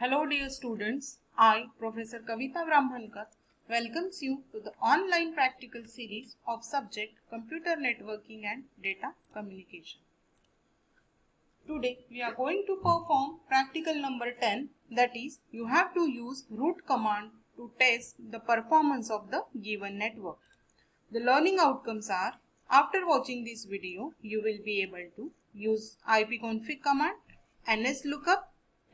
Hello dear students, I Professor Kavita Brahmankar welcomes you to the online practical series of subject Computer Networking and Data Communication. Today we are going to perform practical number 10, that is you have to use root command to test the performance of the given network. The learning outcomes are, after watching this video you will be able to use ipconfig command, nslookup,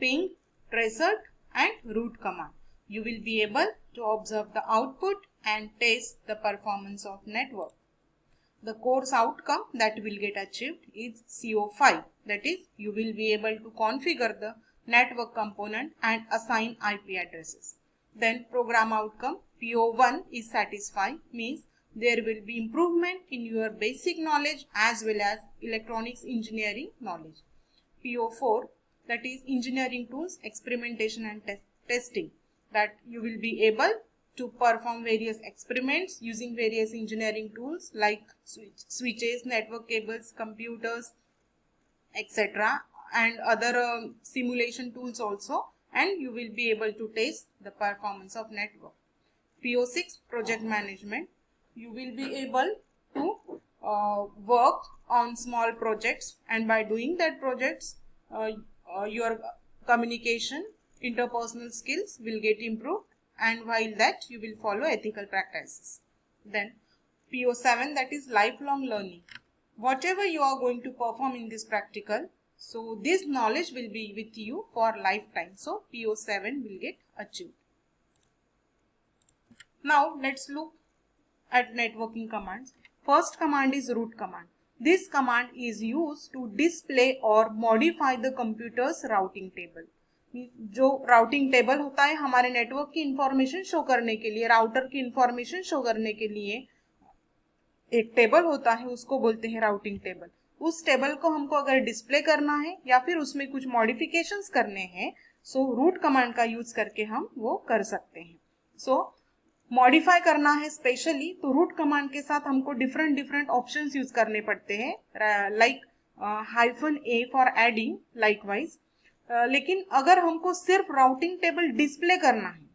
ping, traceroute and root command. You will be able to observe the output and test the performance of network. The course outcome that will get achieved is CO5, that is you will be able to configure the network component and assign IP addresses. Then program outcome PO1 is satisfied, means there will be improvement in your basic knowledge as well as electronics engineering knowledge. PO4, that is engineering tools, experimentation and testing, that you will be able to perform various experiments using various engineering tools like switches, network cables, computers, etc. and other simulation tools also, and you will be able to test the performance of network. PO6 project management, you will be able to work on small projects, and by doing that projects your communication, interpersonal skills will get improved, and while that you will follow ethical practices. Then PO7, that is lifelong learning. Whatever you are going to perform in this practical, so this knowledge will be with you for lifetime. So PO7 will get achieved. Now let's look at networking commands. First command is root command. This command is used to display or modify the computer's routing table. जो routing table होता है हमारे network की information show करने के लिए, router की information show करने के लिए एक टेबल होता है, उसको बोलते हैं राउटिंग टेबल. उस टेबल को हमको अगर डिस्प्ले करना है या फिर उसमें कुछ मॉडिफिकेशंस करने हैं, सो रूट कमांड का यूज करके हम वो कर सकते हैं. सो मॉडिफाई करना है स्पेशली, तो रूट कमांड के साथ हमको डिफरेंट ऑप्शंस यूज करने पड़ते हैं, like -a for adding likewise. लेकिन अगर हमको सिर्फ राउटिंग टेबल डिस्प्ले करना है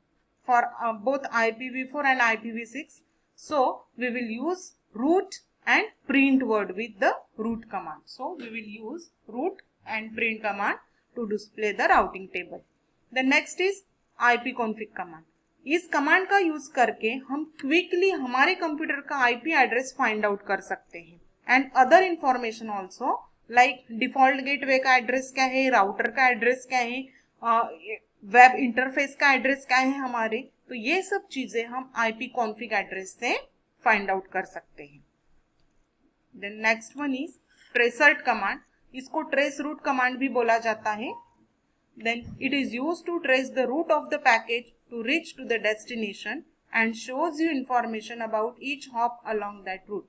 for both IPv4 and IPv6, so we will use root and print word with the root command. So we will use root and print command to display the routing table. The next is ipconfig command. इस command का use करके हम quickly हमारे computer का IP address find out कर सकते हैं, and other information also, like default gateway का एड्रेस क्या है, राउटर का एड्रेस क्या है, वेब इंटरफेस का एड्रेस क्या है हमारे, तो ये सब चीजें हम ipconfig एड्रेस से फाइंड आउट कर सकते हैं. Then next one is traceroute command. इसको ट्रेस रूट कमांड भी बोला जाता है. Then it is used to trace the route of the package to reach to the destination and shows you information about each hop along that route.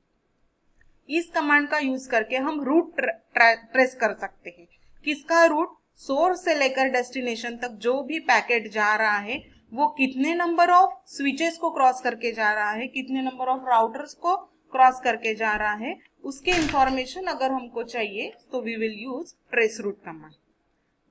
इस command का use करके हम root trace कर सकते हैं. किसका रूट? सोर्स से लेकर डेस्टिनेशन तक जो भी पैकेट जा रहा है वो कितने नंबर ऑफ स्विचेस को क्रॉस करके जा रहा है, कितने नंबर ऑफ राउटर्स को क्रॉस करके जा रहा है, उसके इंफॉर्मेशन अगर हमको चाहिए तो we will use trace route command.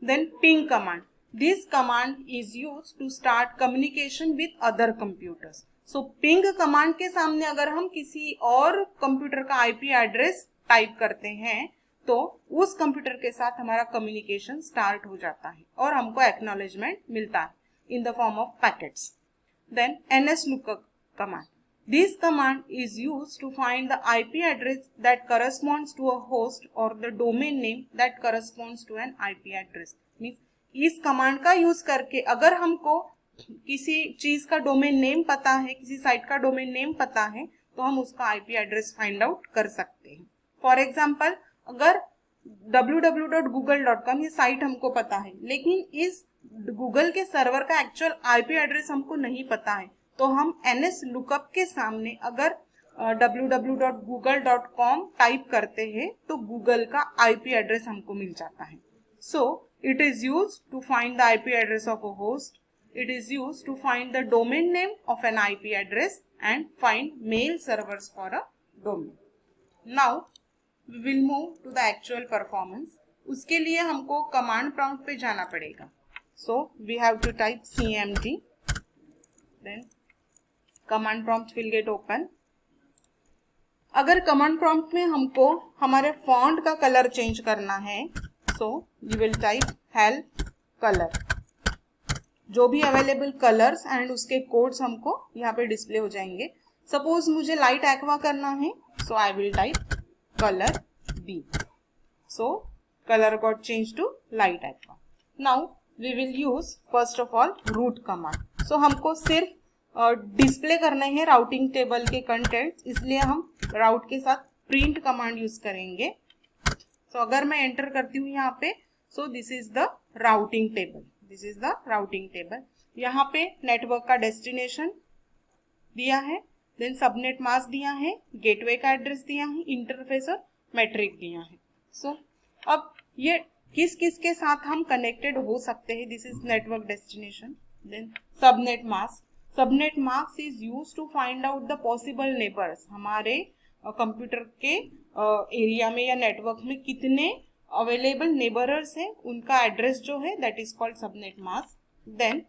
Then ping command. This command is use to start communication with other computers. So ping command के सामने अगर हम किसी और कंप्यूटर का IP एड्रेस टाइप करते हैं तो उस कंप्यूटर के साथ हमारा कम्युनिकेशन स्टार्ट हो जाता है और हमको एक्नॉलेजमेंट मिलता है in the form of packets. Then nslookup command. This command is used to find the IP address that corresponds to a host or the domain name that corresponds to an IP address. Means इस command का use करके अगर हमको किसी चीज का domain name पता है, किसी साइट का डोमेन नेम पता है, तो हम उसका IP एड्रेस फाइंड आउट कर सकते हैं. फॉर एग्जाम्पल, अगर www.google.com ये साइट हमको पता है, लेकिन इस गूगल के सर्वर का एक्चुअल IP एड्रेस हमको नहीं पता है, तो हम nslookup के सामने अगर www.google.com टाइप करते हैं तो गूगल का IP एड्रेस हमको मिल जाता है. So it is used to find the IP address of a host. It is used to find the domain name of an IP address and find mail servers for a domain. Now we will move to the actual performance. उसके लिए हमको command prompt पे जाना पड़ेगा. So we have to type cmd, then command prompt will get open. अगर command prompt में हमको हमारे फॉन्ट का कलर चेंज करना है, so you will type help colour, जो भी अवेलेबल कलर्स एंड उसके कोड्स हमको यहाँ पे डिस्प्ले हो जाएंगे. सपोज मुझे लाइट एक्वा करना है, so I will type colour B. So colour got change to light aqua. Now we will use first of all root command. सो हमको सिर्फ डिस्प्ले करने हैं राउटिंग टेबल के कंटेंट्स, इसलिए हम राउट के साथ प्रिंट कमांड यूज करेंगे. सो अगर मैं एंटर करती हूँ यहाँ पे, सो this is the routing table, this is the routing table. यहाँ पे नेटवर्क का डेस्टिनेशन दिया है, देन सबनेट मास्क दिया है, गेटवे का एड्रेस दिया है, इंटरफेस और मैट्रिक दिया है. सो अब ये किस किस के साथ हम कनेक्टेड हो सकते हैं, this is network destination. Then subnet mask, subnet mask is used to find out the possible neighbours. हमारे कंप्यूटर के एरिया में या नेटवर्क में कितने अवेलेबल नेबरर्स हैं, उनका एड्रेस जो है that is called subnet mask. Then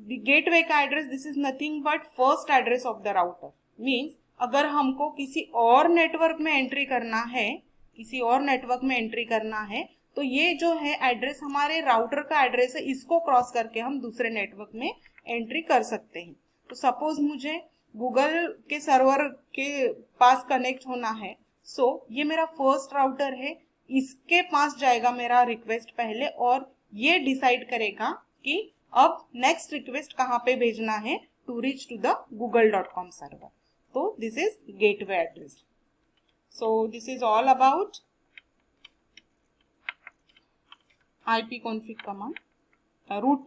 the gateway का address, this is nothing but first address of the router. Means अगर हमको किसी और नेटवर्क में एंट्री करना है, किसी और नेटवर्क में एंट्री करना है, तो ये जो है एड्रेस हमारे राउटर का एड्रेस है, इसको क्रॉस करके हम दूसरे नेटवर्क में एंट्री कर सकते हैं. तो सपोज मुझे गूगल के सर्वर के पास कनेक्ट होना है, सो ये मेरा फर्स्ट राउटर है, इसके पास जाएगा मेरा रिक्वेस्ट पहले और ये डिसाइड करेगा कि अब नेक्स्ट रिक्वेस्ट कहाँ पे भेजना है to reach to the google.com server. तो this is gateway address. So this is all about ipconfig command, root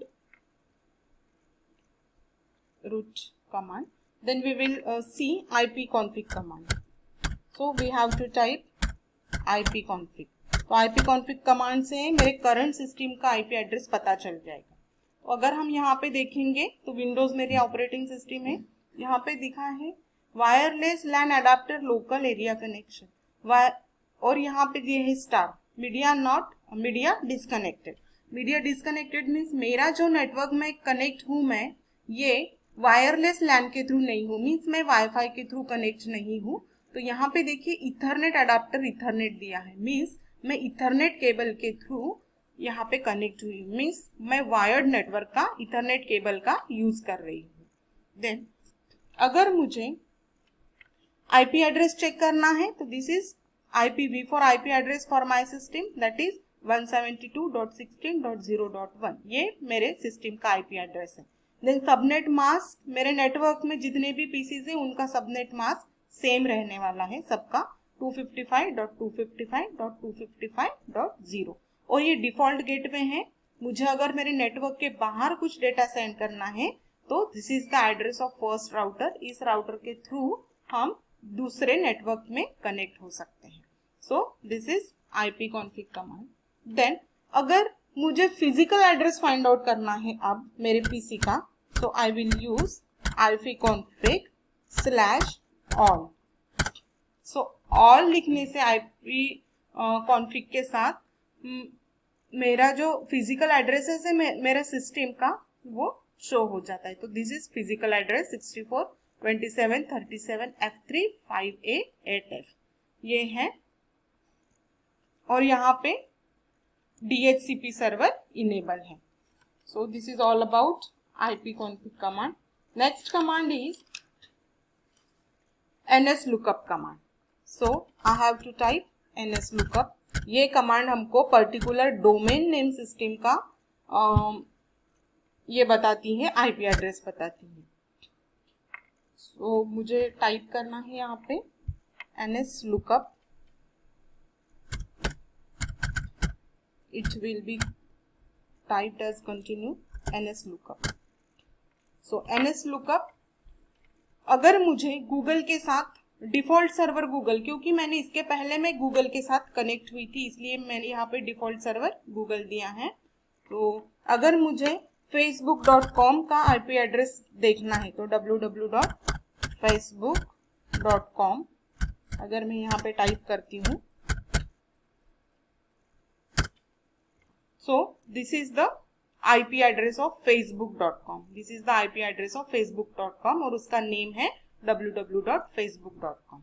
command. Then we will see ipconfig command. So we have to type ipconfig. तो ipconfig command से मेरे current system का IP address पता चल जाएगा. तो अगर हम यहाँ पे देखेंगे तो विंडोज मेरी ऑपरेटिंग सिस्टम है, यहाँ पे दिखा है वायरलेस लैन अडाप्टर लोकल एरिया कनेक्शन, और यहाँ पे दिए है star media disconnected. Media disconnected means मेरा जो नेटवर्क में कनेक्ट हूँ मैं, ये वायरलेस लैन के थ्रू नहीं हूँ, मीन्स मैं वाईफाई के थ्रू कनेक्ट नहीं हूँ. तो यहाँ पे देखिए इथरनेट अडाप्टर इथरनेट दिया है, मीन्स मैं इथरनेट केबल के थ्रू यहाँ पे कनेक्ट हुई, मीन्स मैं वायर्ड नेटवर्क का इथरनेट केबल का यूज कर रही हूँ. देन अगर मुझे आईपी एड्रेस चेक करना है, तो this is IPv4 IP address for my system, that is 172.16.0.1. ये मेरे सिस्टम का IP एड्रेस है. देन सबनेट मास्क, मेरे नेटवर्क में जितने भी पीसीज है उनका सबनेट मास्क सेम रहने वाला है सबका, 255.255.255.0. और ये डिफॉल्ट गेटवे है. मुझे अगर मेरे नेटवर्क के बाहर कुछ डेटा सेंड करना है, तो this is the address of first router. इस राउटर के थ्रू हम दूसरे नेटवर्क में कनेक्ट हो सकते हैं. So this is ipconfig command. Then अगर मुझे फिजिकल एड्रेस फाइंड आउट करना है अब मेरे पीसी का, तो I will use ipconfig/all. So all लिखने से ipconfig के साथ मेरा जो फिजिकल एड्रेस है मेरे सिस्टम का वो शो हो जाता है. तो this is physical address 64.27.37F358F ये है, और यहाँ पे DHCP सर्वर इनेबल है. So this is all about ipconfig command. Next command is nslookup command. So I have to type nslookup. ये कमांड हमको पर्टिकुलर डोमेन नेम सिस्टम का ये बताती है, IP एड्रेस बताती है. सो मुझे टाइप करना है यहाँ पे nslookup. It will be typed as continue nslookup. So nslookup अगर मुझे गूगल के साथ डिफॉल्ट सर्वर गूगल, क्योंकि मैंने इसके पहले मैं गूगल के साथ कनेक्ट हुई थी इसलिए मैंने यहाँ पे डिफॉल्ट सर्वर गूगल दिया है. तो अगर मुझे facebook.com का IP एड्रेस देखना है तो www.facebook.com अगर मैं यहाँ पे टाइप करती हूँ, सो this is the IP address of facebook.com. This is the IP address of facebook.com और उसका नेम है www.facebook.com.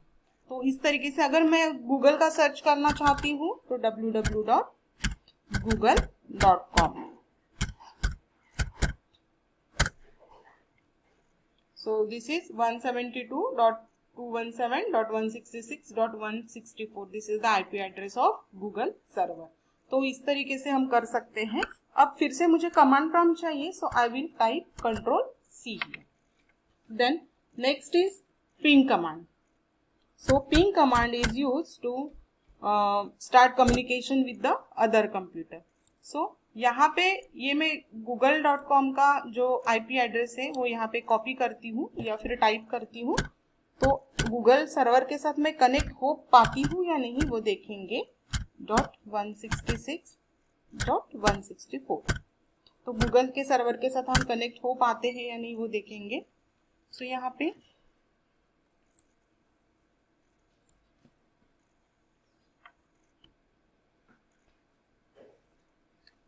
तो इस तरीके से अगर मैं गूगल का सर्च करना चाहती हूँ तो www.google.com. So this is 172.217.166.164. This is the IP address of Google server. तो इस तरीके से हम कर सकते हैं. अब फिर से मुझे कमांड प्रॉम्प्ट चाहिए, so I will type Ctrl+C here. Then next is ping command. So ping command is used to start communication with the other computer. So यहाँ पे ये मैं google.com का जो IP एड्रेस है वो यहाँ पे कॉपी करती हूँ या फिर टाइप करती हूँ. तो गूगल सर्वर के साथ मैं कनेक्ट हो पाती हूँ या नहीं वो देखेंगे. .166.164. तो गूगल के सर्वर के साथ हम कनेक्ट हो पाते हैं या नहीं वो देखेंगे. सो यहाँ पे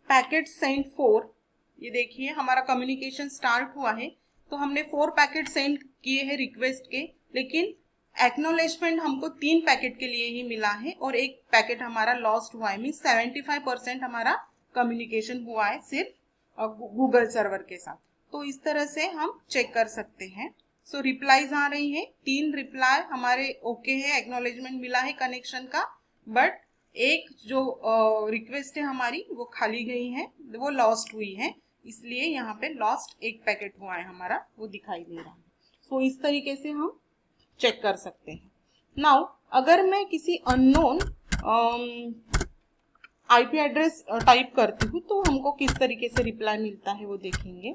पैकेट सेंड 4, ये देखिए हमारा कम्युनिकेशन स्टार्ट हुआ है. तो हमने 4 पैकेट सेंड किए हैं रिक्वेस्ट के, लेकिन एक्नॉलेजमेंट हमको 3 पैकेट के लिए ही मिला है और एक पैकेट हमारा लॉस्ट हुआ है. मीन्स 75% हमारा कम्युनिकेशन हुआ है सिर्फ गूगल सर्वर के साथ. तो इस तरह से हम चेक कर सकते हैं. सो रिप्लाईज आ रही है, 3 रिप्लाई हमारे ओके है, एक्नॉलेजमेंट मिला है कनेक्शन का. बट एक जो रिक्वेस्ट है हमारी वो खाली गई है, वो लॉस्ट हुई है, इसलिए यहाँ पे लॉस्ट एक पैकेट हुआ है हमारा, वो दिखाई दे रहा है. सो इस तरीके से हम चेक कर सकते हैं. नाउ अगर मैं किसी अननोन IP एड्रेस टाइप करती हूँ तो हमको किस तरीके से रिप्लाई मिलता है वो देखेंगे.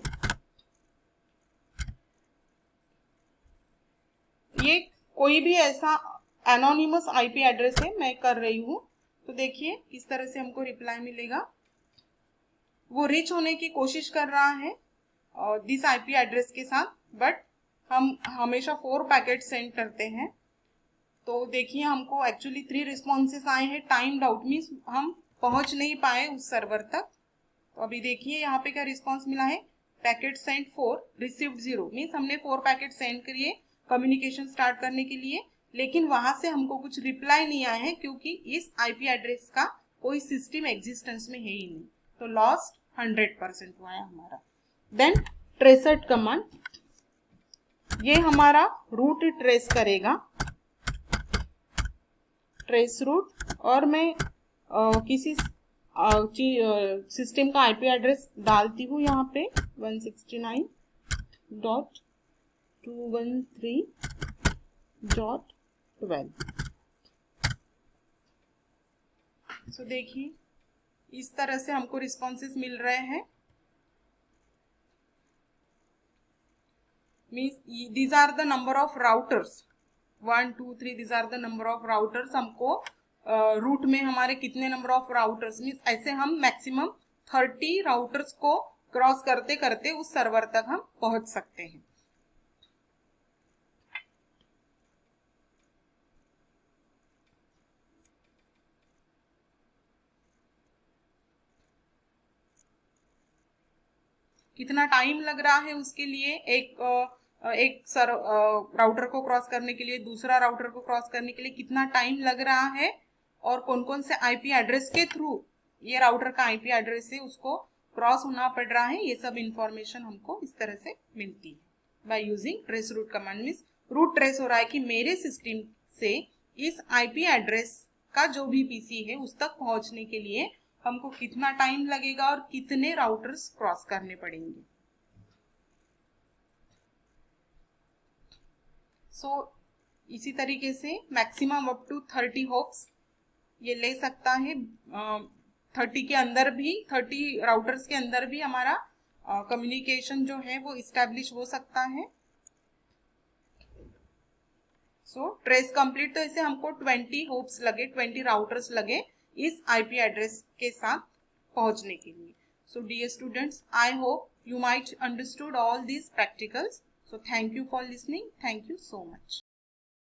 ये कोई भी ऐसा एनोनिमस IP एड्रेस है, मैं कर रही हूँ. तो देखिए किस तरह से हमको रिप्लाई मिलेगा. वो रीच होने की कोशिश कर रहा है दिस IP एड्रेस के साथ, बट हम हमेशा 4 पैकेट सेंड करते हैं. तो देखिए हमको एक्चुअली 3 रिस्पॉन्सेस आए हैं. टाइम्ड आउट मीन्स हम पहुंच नहीं पाए उस सर्वर तक. तो अभी देखिए यहाँ पे क्या रिस्पॉन्स मिला है. पैकेट सेंड 4 रिसीव्ड 0 मीन्स हमने 4 पैकेट सेंड करिए कम्युनिकेशन स्टार्ट करने के लिए, लेकिन वहां से हमको कुछ रिप्लाई नहीं आया है क्योंकि इस IP एड्रेस का कोई सिस्टम एग्जिस्टेंस में है ही नहीं. तो लॉस्ट 100% हुआ है हमारा. देन ट्रेसट कमांड, ये हमारा रूट ट्रेस करेगा, ट्रेस रूट. और मैं किसी सिस्टम का IP एड्रेस डालती हूँ यहाँ पे 169.213.12. सो देखिए इस तरह से हमको रिस्पॉन्सेस मिल रहे हैं. Means these are the number of routers, 1 2 3 these are the number of routers. हमको रूट में हमारे कितने नंबर ऑफ राउटर्स, मीन्स ऐसे हम मैक्सिमम 30 राउटर्स को क्रॉस करते करते उस सर्वर तक हम पहुंच सकते हैं. कितना टाइम लग रहा है उसके लिए, एक राउटर को क्रॉस करने के लिए दूसरा राउटर को क्रॉस करने के लिए कितना टाइम लग रहा है, और कौन कौन से IP एड्रेस के थ्रू ये राउटर का IP एड्रेस है उसको क्रॉस होना पड़ रहा है, ये सब इंफॉर्मेशन हमको इस तरह से मिलती है by using trace route command. Means route trace हो रहा है कि मेरे सिस्टम से इस IP एड्रेस का जो भी PC है उस तक पहुंचने के लिए हमको कितना टाइम लगेगा और कितने राउटर्स क्रॉस करने पड़ेंगे. सो इसी तरीके से मैक्सिमम अप टू 30 होप्स ये ले सकता है. 30 के अंदर भी, 30 राउटर्स के अंदर भी हमारा कम्युनिकेशन जो है वो इस्टेब्लिश हो सकता है. सो ट्रेस कंप्लीट, तो इसे हमको 20 होप्स लगे, 20 राउटर्स लगे इस IP एड्रेस के साथ पहुंचने के लिए. So dear students, I hope you might understood all these practicals. So thank you for listening. Thank you so much.